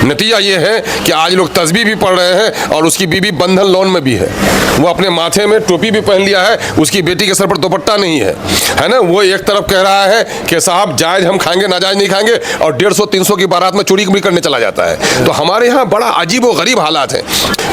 नतीजा ये है कि आज लोग तस्बीह भी पढ़ रहे हैं और उसकी बीवी बंधन लोन में भी है। वो अपने माथे में टोपी भी पहन लिया है, उसकी बेटी के सर पर दुपट्टा नहीं है ना। वो एक तरफ कह रहा है कि साहब जायज हम खाएंगे, नाजायज नहीं खाएंगे, और 150-300 की बारात में चोरी भी करने चला जाता है। तो हमारे यहाँ बड़ा अजीब व गरीब हालात है।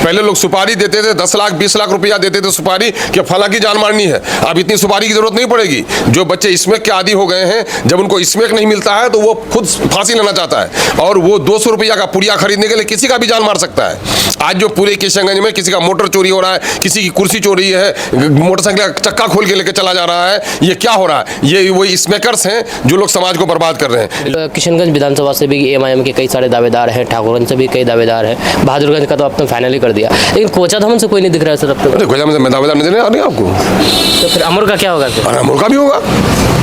पहले लोग सुपारी देते थे, 10 लाख 20 लाख रुपया देते थे सुपारी कि फला की जान मारनी है। अब इतनी सुपारी की जरूरत नहीं पड़ेगी। जो बच्चे स्मैक के आदी हो गए हैं, जब उनको स्मैक नहीं मिलता है तो वो खुद फांसी लेना चाहता है, और वो 200 रुपया का पुड़िया खरीदने के लिए किसी का भी जान मार सकता है। आज जो पूरे किशनगंज में किसी का मोटर चोरी हो रहा है, किसी की कुर्सी चोरी है, मोटरसाइकिल का चक्का खोल के लेके चला जा रहा है, ये क्या हो रहा है? ये वही स्मैकर्स हैं जो लोग समाज को बर्बाद कर रहे हैं। किशनगंज विधानसभा से भी एमआईएम के कई सारे दावेदार हैं, ठाकुरगंज से भी कई दावेदार हैं, बहादुरगंज का तो आपने फाइनल ही कर दिया, लेकिन कोचाधामन से कोई नहीं दिख रहा है सर अब तक। कोचाधामन से मैं दावेदार नहीं देने आ रही आपको। तो फिर अमर का क्या होगा? अमर का भी होगा,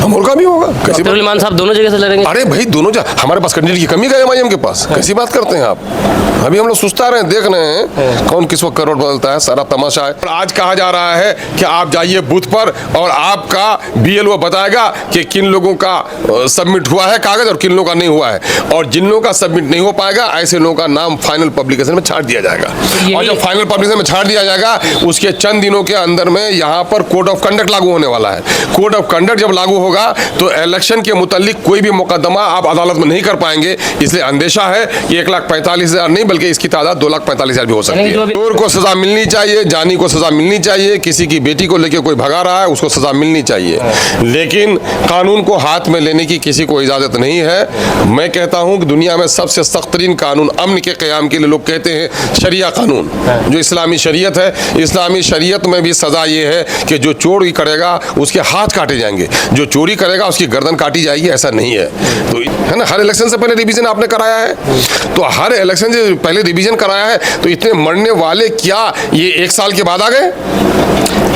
अमर का भी होगा। डॉक्टर इमाम साहब दोनों जगह से लड़ेंगे? अरे भाई दोनों हमारे पास कैंडिडेट की कमी है एमआईएम के पास। कैसी बात करते हैं आप? अभी हम लोग सोचता रहे, देख रहे हैं कौन किस वक्त करोड़ बदलता है, सारा तमाशा है। आज कहा जा रहा है कि आप जाइए बूथ पर और आपका बीएलओ बताएगा कि किन लोगों का सबमिट हुआ है कागज और किन लोगों का नहीं हुआ है, और जिन लोगों का सबमिट नहीं हो पाएगा ऐसे लोगों का नाम फाइनल पब्लिकेशन में छाट दिया जाएगा। और जब फाइनल पब्लिकेशन में छाट दिया जाएगा उसके चंद दिनों के अंदर में यहाँ पर कोड ऑफ कंडक्ट लागू होने वाला है। कोड ऑफ कंडक्ट जब लागू होगा तो इलेक्शन के मुतालिक कोई भी मुकदमा आप अदालत में नहीं कर पाएंगे। इसलिए अंदेशा है कि 1,45,000 नहीं बल्कि इसकी तादाद 2,45,000 भी हो सकती है। चोर को सजा मिलनी चाहिए, जानी को सजा मिलनी चाहिए, किसी की बेटी को लेकर कोई भगा रहा है उसको सजा मिलनी चाहिए, लेकिन कानून को हाथ में लेने की किसी को इजाजत नहीं है। मैं कहता हूं कि दुनिया में सबसे सख्त तरीन कानून अमन के क़याम के लिए लोग कहते हैं शरिया कानून, जो इस्लामी शरीयत है। इस्लामी शरीयत में भी सजा ये है कि जो चोरी करेगा उसके हाथ काटे जाएंगे, जो चोरी करेगा उसकी गर्दन काटी जाएगी, ऐसा नहीं है। तो है ना, हर इलेक्शन से पहले रिवीजन आपने कराया है, तो हर इलेक्शन से पहले रिवीजन कराया है, तो इतने मरने वाले क्या ये 1 साल के बाद आ गए?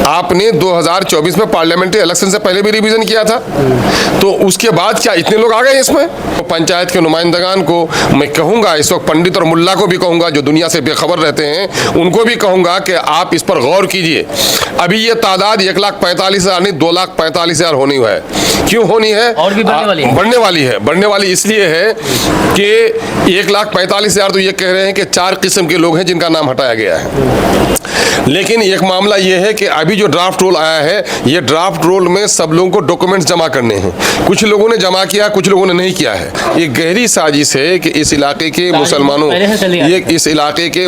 आपने 2024 में पार्लियामेंट्री इलेक्शन से पहले भी रिवीजन किया था, तो उसके बाद क्या इतने लोग आ गए इसमें? तो पंचायत के नुमाइंदगान को मैं कहूँगा, इस वक्त पंडित और मुल्ला को भी कहूँगा जो दुनिया से बेखबर रहते हैं, उनको भी कहूँगा कि आप इस पर गौर कीजिए। अभी ये तादाद 1,45,000 नहीं 2,45,000 होनी है। क्यों होनी है? और भी बढ़ने वाली है। बढ़ने वाली इसलिए है कि 1,45,000 तो ये कह रहे हैं कि 4 किस्म के लोग हैं जिनका नाम हटाया गया है। लेकिन एक मामला यह है कि अभी जो ड्राफ्ट रोल आया है, ये ड्राफ्ट रोल में सब लोगों को डॉक्यूमेंट्स जमा करने हैं। कुछ लोगों ने जमा किया, कुछ लोगों ने नहीं किया है। ये गहरी साजिश है कि इस इलाके के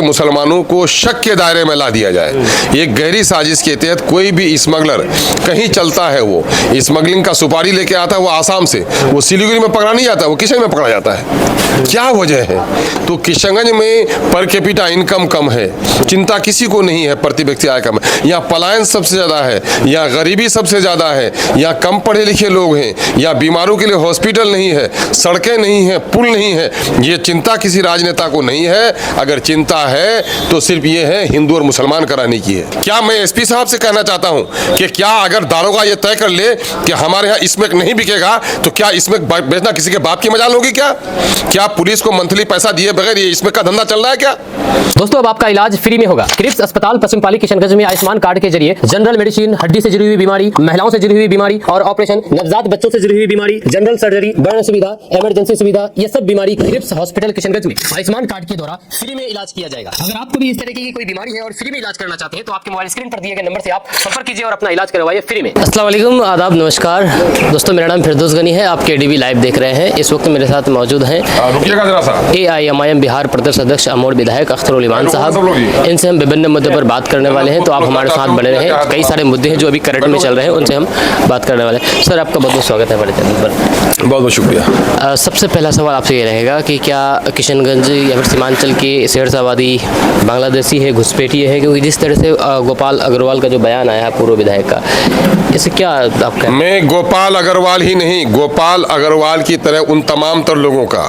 मुसलमानों को शक के दायरे में ला दिया जाए। ये गहरी साजिश के तहत कोई भी स्मगलर कहीं चलता है, वो स्मगलिंग का सुपारी लेके आता है, वो आसाम से, वो सिलीगुड़ी में पकड़ा नहीं जाता, वो किशनगंज में पकड़ा जाता है। क्या वजह है? तो किशनगंज में पर कैपिटा इनकम कम है, चिंता किसी को नहीं है, प्रति व्यक्ति आय कम है। यहाँ पलायन सबसे ज्यादा है, यहाँ गरीबी सबसे ज्यादा है, यहाँ कम पढ़े लिखे लोग हैं, यहाँ बीमारों के लिए हॉस्पिटल नहीं है, सड़कें नहीं है, पुल नहीं है। ये चिंता किसी राजनेता को नहीं है। अगर चिंता है तो सिर्फ ये है हिंदू और मुसलमान कराने की है। क्या मैं एसपी साहब से कहना चाहता हूँ कि क्या अगर दारोगा ये तय कर ले कि हमारे यहाँ स्मैक नहीं बिकेगा तो क्या स्मैक बेचना किसी के बाप की मजाल होगी? क्या पुलिस को मंथली पैसा दिए बगैर ये स्मैक का धंधा चल रहा है क्या? दोस्तों अब आपका इलाज फ्री में होगा। क्रिप्स अस्पताल पश्चिम पाली किशनगंज में आयुष्मान कार्ड के जरिए जनरल मेडिसिन, हड्डी से जुड़ी हुई बीमारी, महिलाओं से जुड़ी हुई बीमारी और ऑपरेशन, नवजात बच्चों से जुड़ी हुई बीमारी, जनरल सर्जरी, बर्न सुविधा, इमरजेंसी सुविधा, ये सब बीमारी क्रिप्स हॉस्पिटल किशनगंज में आयुष्मान कार्ड के द्वारा फ्री में इलाज किया जाएगा। अगर आपको भी इस तरह की कोई बीमारी है और फ्री में इलाज करना चाहते हैं तो आपके मोबाइल स्क्रीन पर दिए गए नंबर से आप संपर्क कीजिए और अपना इलाज करवाइए फ्री में। अस्सलाम वालेकुम, आदाब, नमस्कार दोस्तों, मेरा नाम फिरदौस गनी है। आप केडीवी लाइव देख रहे हैं। इस वक्त मेरे साथ मौजूद हैं AIMIM बिहार प्रदेश अध्यक्ष अमोड़ विधायक अख्तरुल इमान साहब। इनसे हम विभिन्न मुद्दों पर बात करने वाले हैं, तो आप हमारे साथ बने रहें। कई सारे मुद्दे हैं जो अभी करंट में चल रहे हैं, उनसे हम बात करने वाले हैं। सर आपका बहुत बहुत स्वागत है हमारे चैनल पर। बहुत बहुत शुक्रिया। सबसे पहला सवाल आपसे ये रहेगा कि क्या किशनगंज या फिर सीमांचल की शेरशाबादी बांग्लादेशी है, घुसपैठी है? क्योंकि जिस तरह से गोपाल अग्रवाल का जो बयान आया है पूर्व विधायक का, इससे क्या आपका? मैं गोपाल अग्रवाल ही नहीं, गोपाल अग्रवाल की तरह उन तमाम तर लोगों का,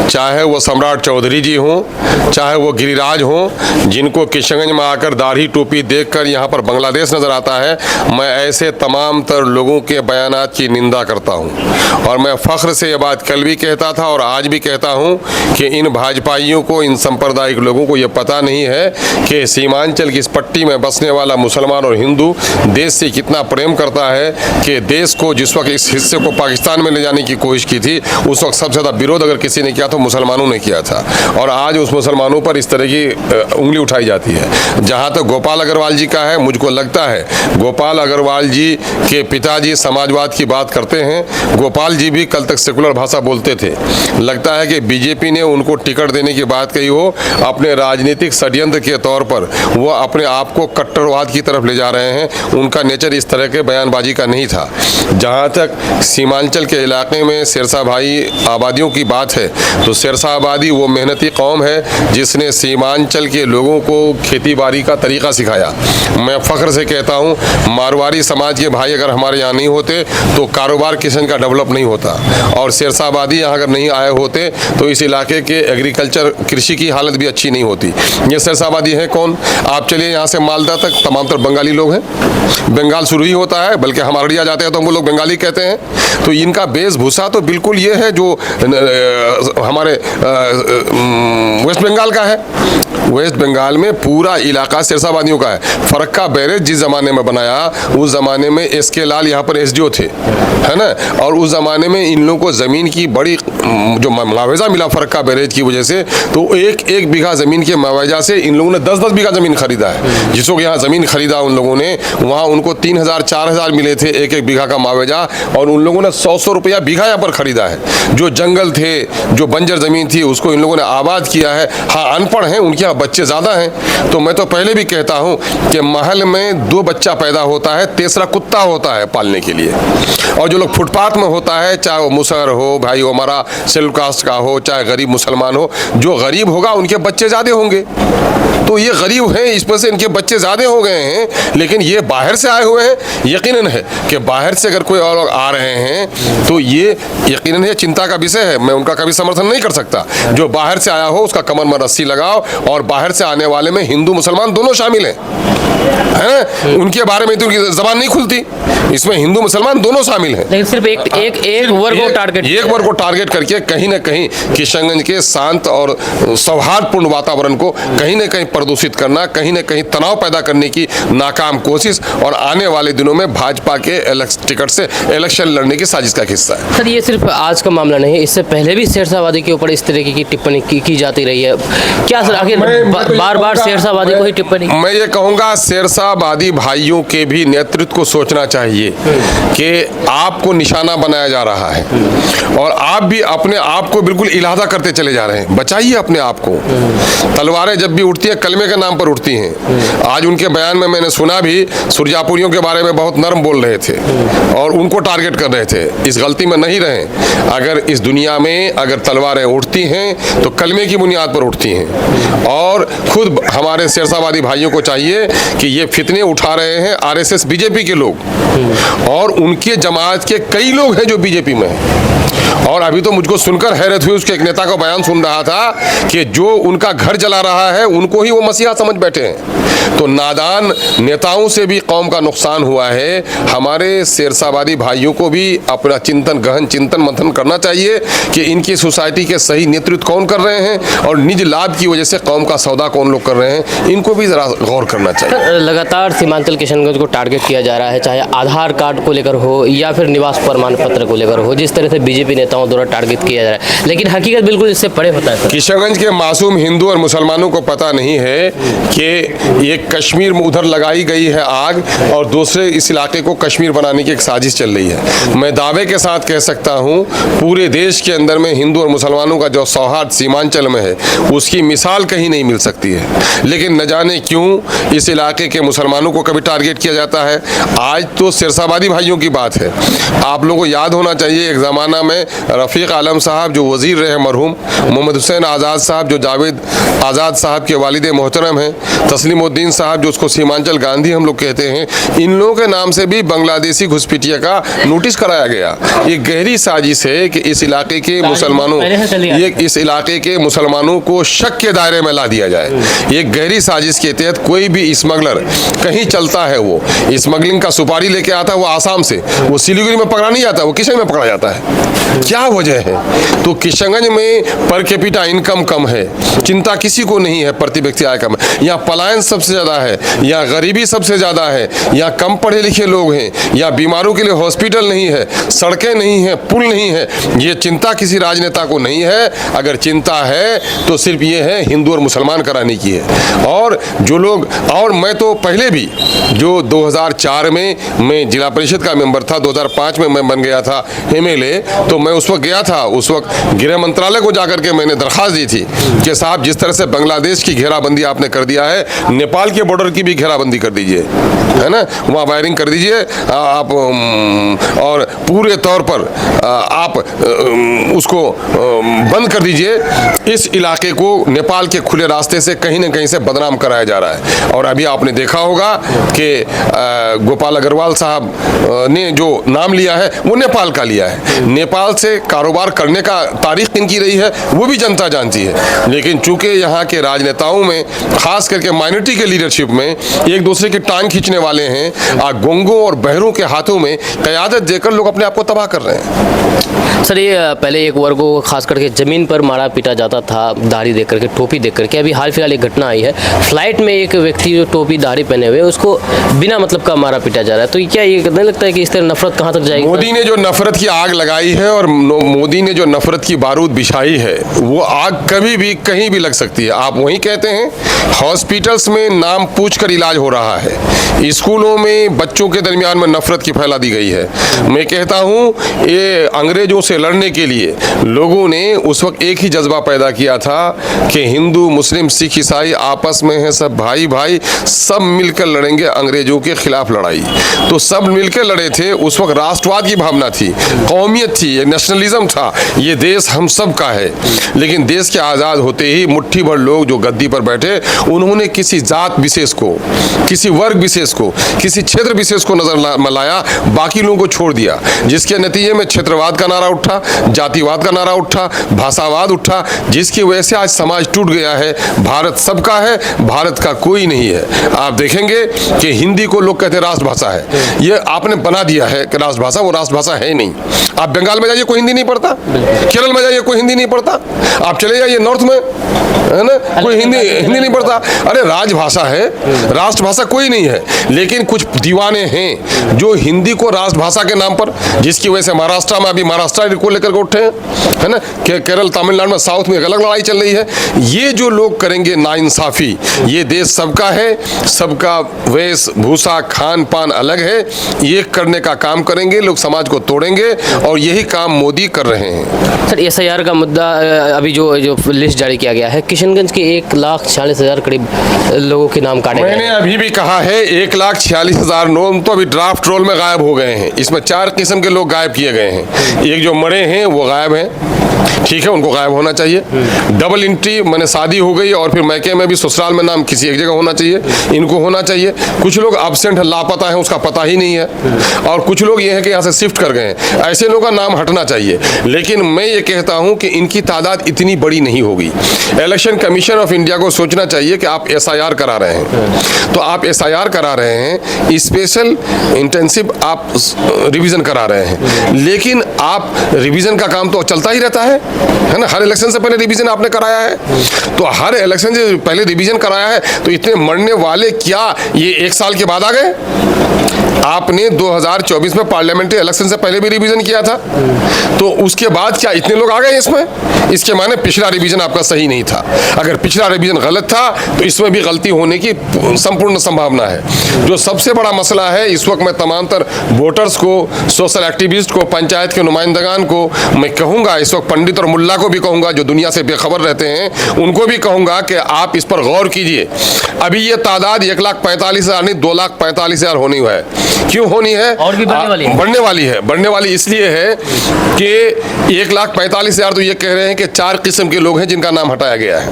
चाहे वो सम्राट चौधरी जी हों, चाहे वो गिरिराज हों, जिनको किशनगंज में आकर दाढ़ी टोपी देखकर यहाँ पर बांग्लादेश नजर आता है, मैं ऐसे तमाम तर लोगों के बयानात की निंदा करता हूँ। और मैं फख्र से ये बात कल भी कहता था और आज भी कहता हूँ कि इन भाजपाइयों को, इन सांप्रदायिक लोगों को ये पता नहीं है कि सीमांचल की इस पट्टी में बसने वाला मुसलमान और हिंदू देश से कितना प्रेम करता है, कि देश को जिस वक्त इस हिस्से को पाकिस्तान में ले जाने की कोशिश की थी, उस वक्त सबसे ज़्यादा विरोध अगर किसी ने किया तो मुसलमानों ने किया था। और आज उस मुसलमानों पर इस तरह की उंगली उठाई जाती है। जहाँ तक गोपाल अग्रवाल जी का है, मुझको लगता है गोपाल अग्रवाल जी के पिताजी समाजवाद की बात करते हैं। गोपाल जी भी कल तक सेकुलर भाषा बोलते थे। लगता है कि बीजेपी ने उनको टिकट देने की बात कही हो, अपने राजनीतिक षड्यंत्र के तौर पर वो अपने आप को कट्टरवाद की तरफ ले जा रहे हैं। उनका नेचर इस तरह के बयानबाजी का नहीं था। जहाँ तक सीमांचल के इलाके में सिरसा भाई आबादियों की बात है, तो सिरसा आबादी वो मेहनती कौम है जिसने सीमांचल के लोगों को खेती बाड़ी का तरीका सिखाया। मैं फ़ख्र से कहता हूँ, मारवाड़ी समाज के भाई अगर हमारे यहाँ नहीं होते तो कारोबार किसान का डेवलप नहीं होता, और सिरसा आबादी यहाँ अगर नहीं आए होते तो इस इलाके के एग्रीकल्चर कृषि की हालत भी अच्छी नहीं होती। ये सिरसा आबादी है कौन? आप चलिए यहाँ से मालदा तक तमाम तर बंगाली लोग हैं। बंगाल शुरू ही होता है, बल्कि हम अररिया जाते हैं तो हम लोग बंगाली कहते हैं। तो इनका वेशभूषा तो बिल्कुल ये है जो हमारे वेस्ट बंगाल का है। वेस्ट बंगाल में पूरा इलाका सिरसाबादियों का है। फरक्का बैरेज जिस ज़माने में बनाया, उस ज़माने में एस.के. लाल यहाँ पर एसडीओ थे, है ना। और उस ज़माने में इन लोगों को ज़मीन की बड़ी जो मुआवजा मिला फरक्का बैरेज की वजह से, तो एक बीघा ज़मीन के मुआवजा से इन लोगों ने 10-10 बीघा ज़मीन खरीदा है। जिस वक्त यहाँ ज़मीन खरीदा उन लोगों ने, वहाँ उनको 3,000-4,000 मिले थे एक बीघा का मुआवजा, और उन लोगों ने 100 रुपया बीघा यहाँ पर खरीदा है। जो जंगल थे, जो बंजर ज़मीन थी, उसको इन लोगों ने आबाद किया है। हाँ, अनपढ़ हैं, उनके यहाँ बच्चे ज़्यादा हैं। तो मैं तो पहले भी कहता हूँ कि महल में 2 बच्चा पैदा होता है, तीसरा कुत्ता होता है पालने के लिए। और जो लोग फुटपाथ में होता है, चाहे वो मुसहर हो, भाई वो हमारा शेड्यूल कास्ट का हो, चाहे गरीब मुसलमान हो, जो गरीब होगा उनके बच्चे ज़्यादा होंगे। तो ये गरीब हैं, इस पर से इनके बच्चे ज़्यादा हो गए हैं। लेकिन ये बाहर से आए हुए हैं, यकीनन है कि बाहर से अगर कोई और लोग आ रहे हैं तो ये यकीनन है चिंता का विषय है। मैं उनका कभी समर्थन नहीं कर सकता। जो बाहर से आया हो उसका कमर में रस्सी लगाओ, और बाहर से आने वाले में हिंदू मुसलमान दोनों शामिल हैं, है ना। उनके बारे में तो उनकी जबान नहीं खुलती, इसमें हिंदू मुसलमान दोनों शामिल हैं। लेकिन सिर्फ एक वर्ग को टारगेट, एक वर्ग को टारगेट करके कहीं ना कहीं किशनगंज के शांत और सौहार्दपूर्ण वातावरण को कहीं ना कहीं प्रदूषित करना, कहीं ना कहीं तनाव पैदा करने की नाकाम कोशिश, और आने वाले दिनों में भाजपा के टिकट से इलेक्शन लड़ने की साजिश का हिस्सा है। सर ये सिर्फ आज का मामला नहीं, इससे पहले भी सिरसाबादी के ऊपर इस तरीके की टिप्पणी की जाती रही है। क्या सर आखिर बार बार सिरसाबादी को ही टिप्पणी? मैं ये कहूँगा सिरसाबादी भाइयों के भी नेतृत्व को सोचना चाहिए कि आपको निशाना बनाया जा रहा है, और आप भी अपने आप को बिल्कुल इलादा करते चले जा रहे हैं। बचाइए अपने आप को। तलवारें जब भी उठती हैं कलमे के नाम पर उठती हैं। आज उनके बयान में मैंने सुना भी सुरजापुरियों के बारे में बहुत नरम बोल रहे थे और उनको टारगेट कर रहे थे। इस गलती में नहीं रहें। अगर इस दुनिया में अगर तलवारें उठती हैं तो कलमे की बुनियाद पर उठती हैं, और खुद हमारे सिरसाबादी भाइयों को चाहिए कि ये फितने उठा रहे हैं आरएसएस बीजेपी के लोग, और उनके जमात के कई लोग हैं जो बीजेपी में हैं। और अभी तो मुझको सुनकर हैरत हुई, उसके एक नेता का बयान सुन रहा था कि जो उनका घर जला रहा है उनको ही वो मसीहा समझ बैठे हैं। तो नादान नेताओं से भी कौम का नुकसान हुआ है। हमारे सिरसाबादी भाइयों को भी अपना चिंतन, गहन चिंतन मंथन करना चाहिए कि इनकी सोसाइटी के सही नेतृत्व कौन कर रहे हैं, और निज लाभ की वजह से कौम का सौदा कौन लोग कर रहे हैं, इनको भी जरा गौर करना चाहिए। लगातार सीमांचल किशनगंज को टारगेट किया जा रहा है, चाहे आधार कार्ड को लेकर हो या फिर निवास प्रमाण पत्र को लेकर हो, जिस तरह से बीजेपी नेताओं द्वारा टारगेट किया जा रहा है, लेकिन हकीकत बिल्कुल इससे परे होता है। किशनगंज के मासूम हिंदू और मुसलमानों को पता नहीं है कि एक कश्मीर में उधर लगाई गई है आग, और दूसरे इस इलाके को कश्मीर बनाने की एक साजिश चल रही है। मैं दावे के साथ कह सकता हूँ पूरे देश के अंदर में हिंदू और मुसलमानों का जो सौहार्द सीमांचल में है उसकी मिसाल कहीं नहीं मिल सकती है। लेकिन न जाने क्यों इस इलाके के मुसलमानों को कभी टारगेट किया जाता है। आज तो सिरसाबादी भाइयों की बात है। आप लोगों को याद होना चाहिए एक ज़माना में रफ़ीक आलम साहब जो वज़ीर रहे मरहूम, मोहम्मद हुसैन आज़ाद साहब जो जावेद आज़ाद साहब के वालिद मोहतरम हैं, तस्लीमुद्दीन साहब जो उसको सीमांचल गांधी हम लोग कहते हैं, इन लोगों के नाम से भी बांग्लादेशी घुसपैठिया का नोटिस कराया गया। ये गहरी साजिश है कि इस इलाके के मुसलमानों, ये इस इलाके के मुसलमानों को शक के दायरे में ला दिया जाए। ये गहरी साजिश के तहत कोई भी स्मगलर कहीं चलता है, वो स्मगलिंग का सुपारी लेके आता है, वो आसाम से, वो सिलीगुड़ी में पकड़ा नहीं जाता, वो किशन में पकड़ा जाता है। क्या वजह है? तो किशनगंज में पर कैपिटा इनकम कम है, चिंता किसी को नहीं है, प्रति व्यक्ति आय कम है। यहाँ पलायन सबसे ज़्यादा है, यहाँ गरीबी सबसे ज़्यादा है, यहाँ कम पढ़े लिखे लोग हैं, यहाँ बीमारों के लिए हॉस्पिटल नहीं है, सड़कें नहीं है, पुल नहीं है। ये चिंता किसी राजनेता को नहीं है। अगर चिंता है तो सिर्फ ये है हिंदू और मुसलमान कराने की है। और जो लोग, और मैं तो पहले भी जो 2004 में मैं जिला परिषद का मेंबर था, 2005 में मैं बन गया था एमएलए, तो मैं उस वक्त गया था। उस वक्त गृह मंत्रालय को जाकर के मैंने दरखास्त दी थी कि साहब जिस तरह से बांग्लादेश की घेराबंदी आपने कर दिया है, नेपाल के बॉर्डर की भी घेराबंदी कर दीजिए, है ना, वहाँ वायरिंग कर दीजिए आप, और पूरे तौर पर आप उसको बंद कर दीजिए। इस इलाके को नेपाल के खुले रास्ते से कहीं न कहीं से बदनाम कराया जा रहा है। और अभी आपने देखा होगा कि गोपाल अग्रवाल साहब ने जो नाम लिया है वो नेपाल का लिया है। नेपाल से कारोबार करने का तारीख किनकी रही है वो भी जनता जानती है। लेकिन चूंकि यहाँ के राजनेताओं में, खास करके माइनॉरिटी के लीडरशिप में, एक दूसरे की टांग खींचने वाले हैं, गोंगों और बहरों के हाथों में क़यादत देकर लोग अपने आप को तबाह कर रहे हैं। सर, ये पहले एक वर्ग को खास करके ज़मीन पर मारा पीटा जाता था, दाढ़ी देख करके, टोपी देख करके। अभी हाल फिलहाल एक घटना आई है, फ्लाइट में एक व्यक्ति जो टोपी दाढ़ी पहने हुए उसको बिना मतलब का मारा पीटा जा रहा है। तो क्या ये नहीं लगता है कि इस तरह नफरत कहाँ तक जाएगी? मोदी ने जो नफरत की आग लगाई है और मोदी ने जो नफरत की बारूद बिछाई है, वो आग कभी भी कहीं भी लग सकती है। आप वही कहते हैं, हॉस्पिटल्स में नाम पूछकर इलाज हो रहा है, स्कूलों में बच्चों के दरमियान में नफरत की फैला दी गई है। मैं कहता हूँ ये अंग्रेजों से लड़ने के लिए लोगों ने उस वक्त एक ही जज्बा पैदा किया था कि हिंदू, मुस्लिम, सिख, ईसाई आपस में हैं, सब भाई भाई, सब मिलकर लड़ेंगे अंग्रेजों के खिलाफ लड़ाई। तो सब मिलकर लड़े थे। उस वक्त राष्ट्रवाद की भावना थी, कौमियत थी, ये नेशनलिज्म था, ये देश हम सब का है। लेकिन देश के आज़ाद होते ही मुट्ठी भर लोग जो गद्दी पर बैठे, उन्होंने किसी जात विशेष को, किसी वर्ग विशेष को, किसी क्षेत्र विशेष को नजर में लाया, बाकी लोगों को छोड़ दिया, जिसके नतीजे में क्षेत्रवाद का नारा उठा, जातिवाद का नारा उठा, भाषावाद उठा, जिसकी वजह से आज समाज टूट गया है। भारत सबका है, भारत का कोई नहीं है। आप देखेंगे कि हिंदी को लोग कहते हैं राष्ट्रभाषा है, ये आपने बना दिया है कि राष्ट्रभाषा, वो राष्ट्रभाषा है नहीं। आप बंगाल में जाइए कोई हिंदी नहीं पढ़ता, केरल में जाइए कोई हिंदी नहीं पढ़ता, आप चले जाइए नॉर्थ में, है ना, कोई हिंदी नहीं पढ़ता। अरे राजभाषा है, राष्ट्रभाषा कोई नहीं है। लेकिन कुछ दीवाने हैं जो हिंदी को राष्ट्रभाषा के नाम पर, जिसकी वजह से महाराष्ट्र में अभी महाराष्ट्र को लेकर के उठे हैं, है ना, केरल, तमिलनाडु में, साउथ में एक अलग लड़ाई चल रही है। ये जो लोग करेंगे नाइंसाफी, ये देश सबका है, सबका वेशभूषा, खान पान अलग है, ये करने का काम करेंगे, लोग समाज को तोड़ेंगे, और यही काम मोदी कर रहे हैं। सर, एसआईआर का मुद्दा, अभी जो लिस्ट जारी किया गया है, किशनगंज के 1,46,000 करीब लोगों के नाम काटे गए। मैंने अभी भी कहा है 1,46,000 नाम तो अभी ड्राफ्ट रोल में गायब हो गए हैं। इसमें 4 किस्म के लोग गायब किए गए हैं। एक जो मरे हैं वो गायब हैं, ठीक है, उनको गायब होना चाहिए। डबल एंट्री, मैंने शादी हो गई और फिर मैके में भी ससुराल में नाम किसी एक जगह होना चाहिए, इनको होना चाहिए। कुछ लोग एब्सेंट है, लापता है, उसका पता ही नहीं है। और कुछ लोग ये हैं कि यहाँ से शिफ्ट कर गए हैं, ऐसे लोगों का नाम हटना चाहिए। लेकिन मैं ये कहता हूँ कि इनकी तादाद इतनी बड़ी नहीं होगी। इलेक्शन कमीशन ऑफ इंडिया को सोचना चाहिए कि आप एसआईआर करा रहे हैं, तो आप एसआईआर करा रहे हैं, स्पेशल इंटेंसिव आप रिवीजन करा रहे हैं, लेकिन आप रिवीजन का काम तो चलता ही रहता है ना। हर इलेक्शन से पहले रिवीजन आपने कराया है, तो हर इलेक्शन से पहले रिवीजन कराया है, तो इतने मरने वाले क्या ये 1 साल के बाद आ गए? आपने 2024 में पार्लियामेंट्री इलेक्शन से पहले भी रिवीजन किया था, तो उसके बाद क्या इतने लोग आ गए इसमें? इसके माने पिछला रिवीजन आपका सही नहीं था। अगर पिछला रिवीजन गलत था तो इसमें भी गलती होने की संपूर्ण संभावना है। जो सबसे बड़ा मसला है इस वक्त, मैं तमाम तर वोटर्स को, सोशल एक्टिविस्ट को, पंचायत के नुमाइंदगान को मैं कहूँगा, इस वक्त पंडित और मुल्ला को भी कहूँगा जो दुनिया से बेखबर रहते हैं, उनको भी कहूँगा कि आप इस पर गौर कीजिए। अभी ये तादाद 1,45,000 नहीं, 2,45,000 होनी है। क्यों होनी है? और भी बढ़ने वाली है। बढ़ने वाली इसलिए है कि 1,45,000 तो ये कह रहे हैं कि 4 किस्म के लोग हैं जिनका नाम हटाया गया है।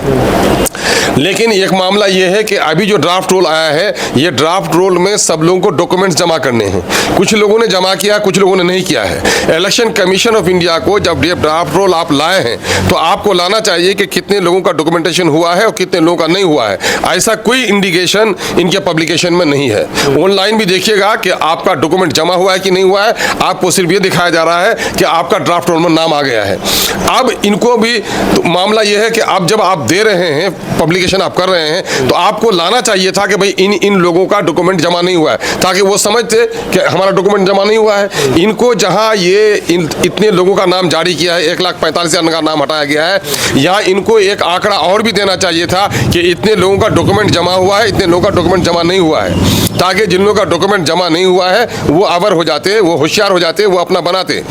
लेकिन एक मामला ये है कि अभी जो ड्राफ्ट रोल आया है, ये ड्राफ्ट रोल में सब लोगों को डॉक्यूमेंट्स जमा करने हैं। कुछ लोगों ने जमा किया, कुछ लोगों ने नहीं किया है। इलेक्शन कमीशन ऑफ इंडिया को जब ये ड्राफ्ट रोल आप लाए हैं तो आपको लाना चाहिए कि कितने लोगों का डॉक्यूमेंटेशन हुआ है और कितने लोगों का नहीं हुआ है। ऐसा कोई इंडिकेशन इनके पब्लिकेशन में नहीं है। ऑनलाइन भी देखिएगा कि आपका डॉक्यूमेंट जमा हुआ है कि नहीं हुआ है, आपको सिर्फ ये दिखाया जा रहा है कि आपका ड्राफ्ट रोल में नाम आ गया है। अब इनको भी तो मामला यह है कि अब जब आप दे रहे हैं, पब्लिकेशन आप कर रहे हैं, तो आपको लाना चाहिए था कि भाई इन लोगों का डॉक्यूमेंट जमा नहीं हुआ है, ताकि वो समझते कि हमारा डॉक्यूमेंट जमा नहीं हुआ है। इनको जहां ये इतने लोगों का नाम जारी किया है, 1,45,000 का नाम हटाया गया है, यहाँ इनको एक आंकड़ा और भी देना चाहिए था कि इतने लोगों का डॉक्यूमेंट जमा हुआ है, इतने लोगों का डॉक्यूमेंट जमा नहीं हुआ है, ताकि जिन लोगों का डॉक्यूमेंट जमा नहीं हुआ है वो अवर हो जाते, वो होशियार हो जाते, वो अपना बनाते।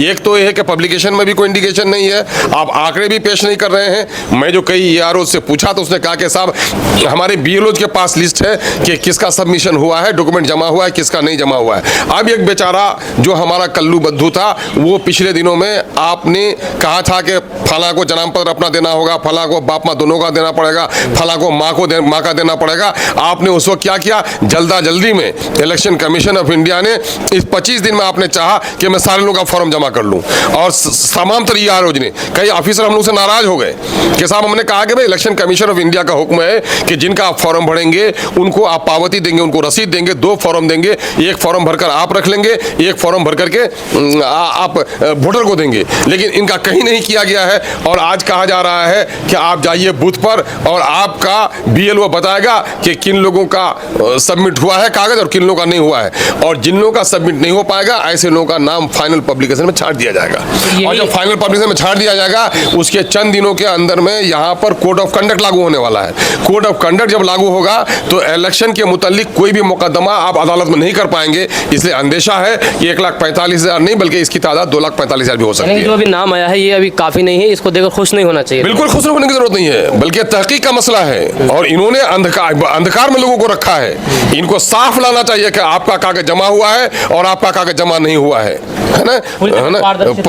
एक तो ये है कि पब्लिकेशन में भी कोई इंडिकेशन नहीं है, आप आंकड़े भी पेश नहीं कर रहे हैं। मैं जो कई ERO से पूछा तो उसने कहा कि साहब हमारे BLO के पास लिस्ट है कि किसका सबमिशन हुआ है, डॉक्यूमेंट जमा हुआ है, किसका नहीं जमा हुआ है। अब एक बेचारा जो हमारा कल्लू बद्दू था, वो पिछले दिनों में आपने कहा था कि फला को जन्म पत्र अपना देना होगा, फला को बाप माँ दोनों का देना पड़ेगा, फला को माँ का देना पड़ेगा। आपने उस वक्त क्या किया, जल्दी में इलेक्शन कमीशन ऑफ इंडिया ने इस 25 दिन में आपने चाहा कि मैं सारे लोगों का फॉर्म जमा कर लूं, और तमाम तरह ERO ने, कई ऑफिसर हम लोग से नाराज हो गए कि साहब हमने कहा कि भाई इलेक्शन कमीशन ऑफ इंडिया का हुक्म है कि जिनका आप फॉर्म भरेंगे उनको आप पावती देंगे, उनको रसीद देंगे, 2 फॉर्म देंगे, एक फॉर्म भरकर आप रख लेंगे, एक फॉर्म भर करके आप वोटर को देंगे। लेकिन इनका कहीं नहीं किया गया है, और आज कहा जा रहा है कि आप जाइए बूथ पर और आपका BLO बताएगा कि किन लोगों का सबमिट हुआ है कागज और किन लोगों का नहीं हुआ है, और जिन लोगों का सबमिट नहीं हो पाएगा ऐसे लोगों का नाम फाइनल पब्लिकेशन में छाट दिया जाएगा। और जब फाइनल पब्लिकेशन में छाट दिया जाएगा उसके चंद दिनों के अंदर में यहाँ पर कोड ऑफ कंडक्ट लागू होने वाला है। कोड ऑफ कंडक्ट जब लागू होगा तो इलेक्शन के मुतालिक कोई भी मुकदमा आप अदालत में नहीं कर पाएंगे। इसलिए अंदेशा है कि 1,45,000 नहीं बल्कि इसकी तादाद 2,45,000 भी हो सकती है। जो अभी नाम आया है ये अभी काफी नहीं है, इसको देखकर खुश नहीं होना चाहिए। बिल्कुल खुश होने की जरूरत नहीं है, बल्कि तहकीक का मसला है, और इन्होंने अंधकार में लोगों को रखा है। इनको साफ लाना चाहिए कि आपका कागज जमा हुआ है और आपका कागज जमा नहीं हुआ है ना,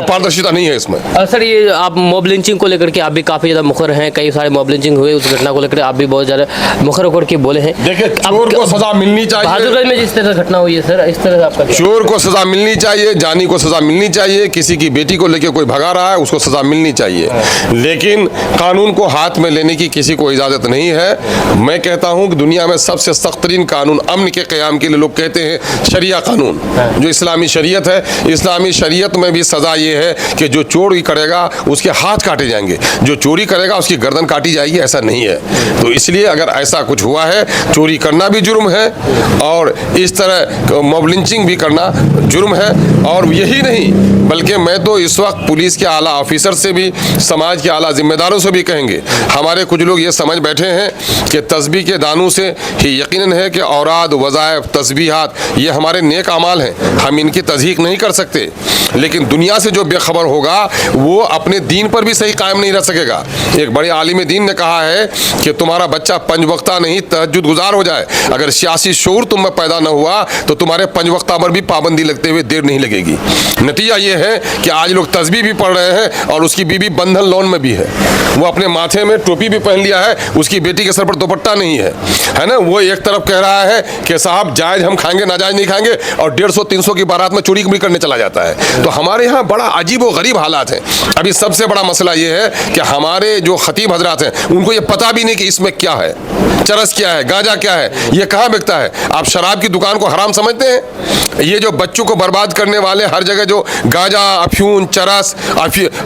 पारदर्शिता नहीं है इसमें। सर ये आप मॉब लिंचिंग को लेकर के आप भी काफी ज्यादा मुखर हैं, कई सारे मॉब लिंचिंग हुए, उस घटना को लेकर आप भी बहुत ज्यादा मुखर होकर के बोले हैं। देखिए चोर को सजा मिलनी चाहिए। बहादुरगंज में जिस तरह से घटना हुई है सर, इस तरह से आपका चोर को सजा मिलनी चाहिए, जानी को सजा मिलनी चाहिए, किसी की बेटी को लेकर कोई भगा रहा है उसको सजा मिलनी चाहिए, लेकिन कानून को हाथ में लेने की किसी को इजाजत नहीं है। मैं कहता हूं कि दुनिया में सबसे सख्त तरीन कानून अमन के क़याम के लिए लोग कहते हैं शरिया कानून, जो इस्लामी शरीयत है। इस्लामी शरीयत में भी सजा ये है कि जो चोरी करेगा उसके हाथ काटे जाएंगे, जो चोरी करेगा उसकी गर्दन काटी जाएगी, ऐसा नहीं है। तो इसलिए अगर ऐसा कुछ हुआ है, चोरी करना भी जुर्म है और इस तरह मॉब लिंचिंग भी करना जुर्म है। और यही नहीं बल्कि मैं तो इस वक्त पुलिस के आला ऑफिसर से भी, समाज के आला जिम्मेदारों से भी कहेंगे, हमारे कुछ लोग ये समझ बैठे हैं कि तस्बीह के दानों से ही यकीनन है कि औराद, वज़ाइफ, तस्बीहात ये हमारे नेक अमाल हैं, हम इनकी तज़हीक नहीं कर सकते। लेकिन दुनिया से जो बेखबर होगा वो अपने दीन पर भी सही कायम नहीं रह सकेगा। एक बड़े आलिम दीन ने कहा है कि तुम्हारा बच्चा 5 वक्ता नहीं तहज्जुद गुजार हो जाए, अगर सियासी शऊर तुम में पैदा न हुआ तो तुम्हारे 5 वक्ता पर भी पाबंदी लगते हुए देर नहीं लगेगी। नतीजा ये है कि आज लोग तस्बीह भी पढ़ रहे हैं और उसकी बीबी बंधन लोन में भी है, वो अपने माथे में टोपी भी पहन लिया है, उसकी बेटी के सर पर दुपट्टा नहीं है ना। वो एक तरफ कह रहा है कि साहब जायज हम खाएंगे, नाजायज नहीं खाएंगे, और 150-300 की बारात में चोरी भी करने चला जाता है। तो हमारे यहाँ बड़ा अजीब व गरीब हालात हैं। अभी सबसे बड़ा मसला ये है कि हमारे जो खतीब हजरात हैं उनको ये पता भी नहीं कि इसमें क्या है, चरस क्या है, गांजा क्या है, ये कहाँ बिकता है। आप शराब की दुकान को हराम समझते हैं? ये जो बच्चों को बर्बाद करने वाले हर जगह जो गांजा, अफ्यून, चरस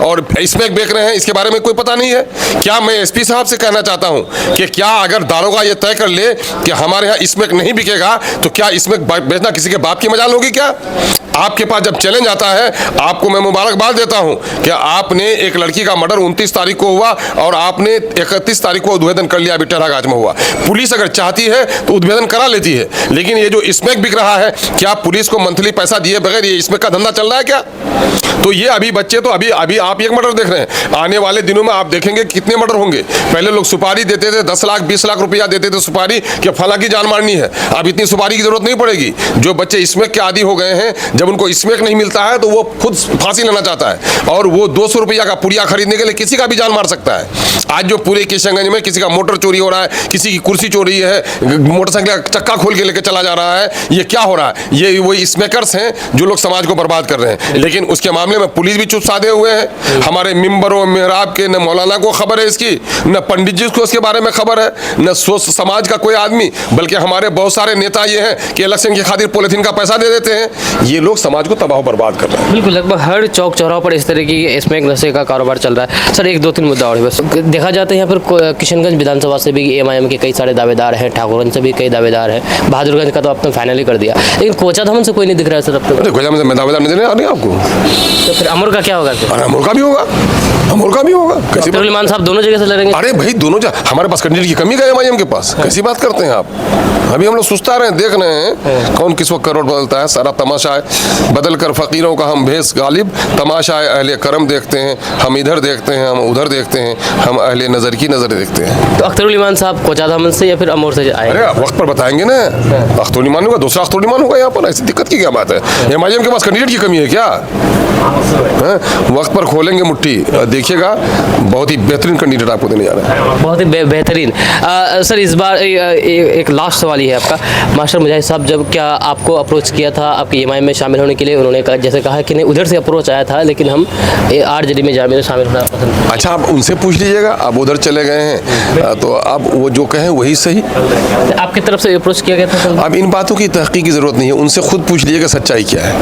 और इसमें बेच रहे हैं, इसके बारे में कोई पता नहीं है क्या? मैं SP साहब से कहना चाहता हूँ कि क्या अगर दारोगा ये तय कर ले कि हमारे यहाँ इसमें नहीं बिकेगा तो क्या इसमें बेचना किसी के बाप की मजाल होगी क्या? आपके पास जब चैलेंज आता है, आपको मैं मुबारकबाद देता हूं कि आपने एक लड़की का मर्डर 29 तारीख को हुआ और आपने 31 तारीख को उद्भेदन कर लिया, बिट्टागाज में हुआ। पुलिस अगर चाहती है तो उद्भेदन करा लेती है, लेकिन ये जो स्मैक बिक रहा है, क्या पुलिस को मंथली पैसा दिए बगैर ये स्मैक का धंधा चल रहा है क्या? तो ये अभी बच्चे तो अभी आप एक मर्डर देख रहे हैं, आने वाले दिनों में आप देखेंगे कितने मर्डर होंगे। पहले लोग सुपारी देते थे, 10 लाख 20 लाख रुपया देते थे सुपारी कि फला की जान मारनी है। अब इतनी सुपारी की जरूरत नहीं पड़ेगी। जो बच्चे स्मैक के आदी हो गए हैं, जब उनको स्मैक नहीं मिलता है तो वो खुद फांसी लेना चाहता है, और वो 200 रुपया का पुड़िया खरीदने के लिए किसी का भी जान मार सकता है। आज जो पूरे किशनगंज किशनगंज में किसी का मोटर चोरी हो रहा है, किसी की कुर्सी चोरी है, मोटरसाइकिल का चक्का खोल के लेके चला जा रहा है। ये क्या हो रहा है? ये वही स्मैकर्स हैं जो लोग समाज को बर्बाद कर रहे हैं। लेकिन उसके मामले में पुलिस भी चुप साधे हुए हैं। हमारे मिंबरों मेहराब के न मौलाना को खबर है इसकी, न पंडित जी को इसके बारे में खबर है, न समाज का कोई आदमी, बल्कि हमारे बहुत सारे नेता ये हैं कि इलेक्शन की खातिर पॉलिथीन का पैसा दे देते हैं। ये लोग समाज को तबाह बर्बाद कर रहे हैं। बिल्कुल, लगभग हर चौक चौराहों पर इस तरह की स्मैक नशे का कारोबार चल रहा है। सर, एक दो तीन मुद्दा और है बस। देखा जाता है यहाँ पर किशनगंज विधानसभा से भी एमआईएम के कई सारे दावेदार हैं, ठाकुरगंज से भी कई दावेदार हैं, बहादुरगंज का तो आपने फाइनली कर दिया, लेकिन कोचाधामन से कोई नहीं दिख रहा है सर अब तक। अरे कोई मैं दावेदार नहीं देने आ रही आपको। तो फिर अमर का क्या होगा सर? अरे अमर का भी होगा, अमर का भी होगा। कैसी अब्दुल मान साहब दोनों जगह से लड़ेंगे? अरे भाई दोनों हमारे पास कैंडिडेट की कमी है एमआईएम के पास। कैसी बात करते हैं आप? अभी हम लोग सुस्ता रहे हैं, देख रहे हैं कौन किस वक्त करोड़ बदलता है। सारा तमाशा है, बदल कर फकीरों का हम भेष गालिब, तमाशा है अहले करम देखते हैं, हम इधर देखते हैं, हम उधर देखते हैं, हम अहले नज़र की नज़र देखते हैं। तो अख्तरुल ईमान साहब कोचाधामन से या फिर अमर से आए? अरे वक्त पर बताएंगे ना। अख्तरुल ईमान होगा, दूसरा अख्तरुल ईमान होगा यहाँ पर। ऐसी दिक्कत की क्या बात है? एमआईएम के पास कैंडिडेट की कमी है क्या? वक्त पर खोलेंगे मुट्ठी, देखिएगा बहुत ही बेहतरीन कैंडिडेट आपको देने जा रहा है। बहुत ही बेहतरीन। सर, इस बार एक लास्ट सवाल ही है आपका। मास्टर मुजाहिद साहब जब क्या आपको अप्रोच किया था आपके एमआईएम में शामिल होने के लिए? उन्होंने कहा, जैसे कहा कि नहीं उधर से अप्रोच आया था, लेकिन हम आरजेडी में शामिल होना पसंद। अच्छा, आप उनसे पूछ लीजिएगा, आप उधर चले गए हैं तो आप वो जो कहें वही सही। आपकी तरफ से अप्रोच किया गया था? अब इन बातों की तहकीक की जरूरत नहीं है, उनसे खुद पूछ लीजिएगा सच्चाई क्या है,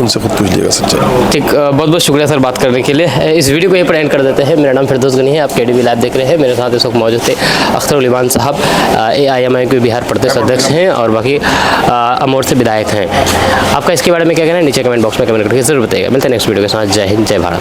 उनसे खुद पूछ लीजिएगा सच्चाई। ठीक, बहुत बहुत शुक्रिया सर बात करने के लिए। इस वीडियो को यहीं पर एंड कर देते हैं। मेरा नाम फिरदौस गनी है, आप केडीवी लाइव देख रहे हैं। मेरे साथ इस वक्त मौजूद थे अख्तरुल ईमान साहब, AIMI के बिहार प्रदेश अध्यक्ष हैं और बाकी अमोर से विधायक हैं। आपका इसके बारे में क्या कहना है नीचे कमेंट बॉक्स में कमेंट करके जरूर बताइएगा। मिलते हैं नेक्स्ट वीडियो के साथ। जय हिंद, जय भारत।